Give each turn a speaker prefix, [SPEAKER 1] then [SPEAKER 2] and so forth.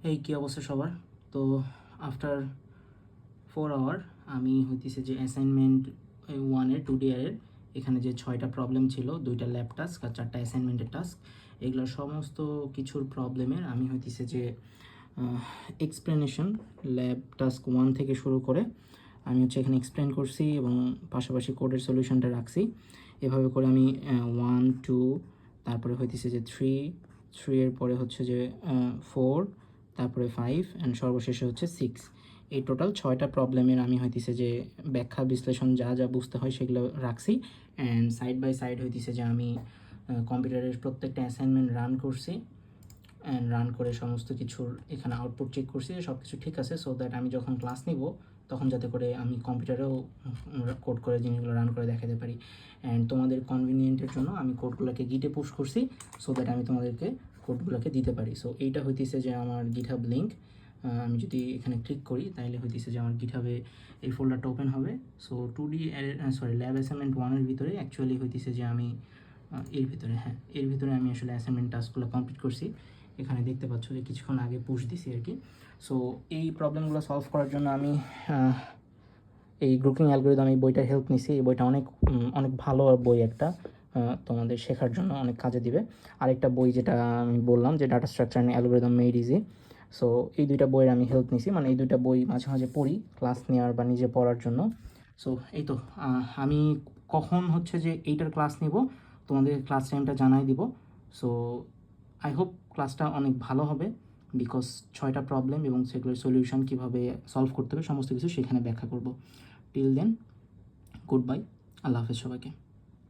[SPEAKER 1] এই কী অবস্থা সবার? তো আফটার 4 আওয়ার আমি হইতেছে যে অ্যাসাইনমেন্ট 1-এর 2D-এর এখানে যে 6টা প্রবলেম ছিল, 2টা ল্যাব টাস্ক আর 4টা অ্যাসাইনমেন্টের টাস্ক, এগুলোর সমস্ত কিছুর প্রবলেমের আমি হইতেছে যে এক্সপ্লেনেশন ল্যাব টাস্ক 1 থেকে শুরু করে আমি হচ্ছে এখানে এক্সপ্লেন করছি এবং পাশাপাশি কোডের সলিউশনটা রাখছি। এভাবে করে আমি 1, 2, তারপরে হইতেছে যে 3 এর পরে হচ্ছে যে 4, তারপরে 5 অ্যান্ড সর্বশেষে হচ্ছে 6। এই টোটাল 6টা প্রবলেমের আমি হইতেছে যে ব্যাখ্যা বিশ্লেষণ যা যা বুঝতে হয় সেগুলো রাখছি। অ্যান্ড সাইড বাই সাইড হইতেছে যে আমি কম্পিউটারের প্রত্যেকটা অ্যাসাইনমেন্ট রান করছি অ্যান্ড রান করে সমস্ত কিছুর এখানে আউটপুট চেক করছি, সব কিছু ঠিক আছে, সো দ্যাট আমি যখন ক্লাস নিব তখন যাতে করে আমি কম্পিউটারেও কোড করে জিনিসগুলো রান করে দেখাতে পারি। অ্যান্ড তোমাদের কনভিনিয়েন্টের জন্য আমি কোডগুলোকে গিটে পুশ করছি, সো দ্যাট আমি তোমাদেরকে কোডগুলোকে দিতে পারি। সো এইটা হইতেছে যে আমার গিটহাব লিঙ্ক। আমি যদি এখানে ক্লিক করি তাহলে হইতেছে যে আমার গিটহাবে এই ফোল্ডারটা ওপেন হবে। সো 2D ল্যাব অ্যাসাইনমেন্ট 1-এর ভিতরে অ্যাকচুয়ালি হইতেছে যে আমি এর ভিতরে আমি আসলে অ্যাসাইনমেন্ট টাস্কগুলো কমপ্লিট করছি। এখানে দেখতে পাচ্ছ যে কিছুক্ষণ আগে পুশ দিছি আর কি। সো এই প্রবলেমগুলো সলভ করার জন্য আমি এই গ্রুপিং অ্যালগরিদম এই বইটার হেল্প নিছি। এই বইটা অনেক অনেক ভালো বই একটা, তোমাদের শেখার জন্য অনেক কাজে দিবে। আরেকটা বই যেটা আমি বললাম যে data structure and algorithm made easy, so এই দুইটা বইয়ের আমি হেল্প নিছি, মানে এই দুইটা বই মাঝে মাঝে পড়ি ক্লাস নেওয়ার বা নিজে পড়ার জন্য। সো এই তো আমি কখন হচ্ছে যে এইটার ক্লাস নিব তোমাদের ক্লাস টাইমটা জানাই দিব। সো আই হোপ ক্লাসটা অনেক ভালো হবে, বিকজ 6টা প্রবলেম এবং সেগুলোর সলিউশন কীভাবে সলভ করতে হবে সমস্ত কিছু সেখানে ব্যাখ্যা করব। টিল দেন, গুড বাই, আল্লাহ হাফেজ সবাইকে।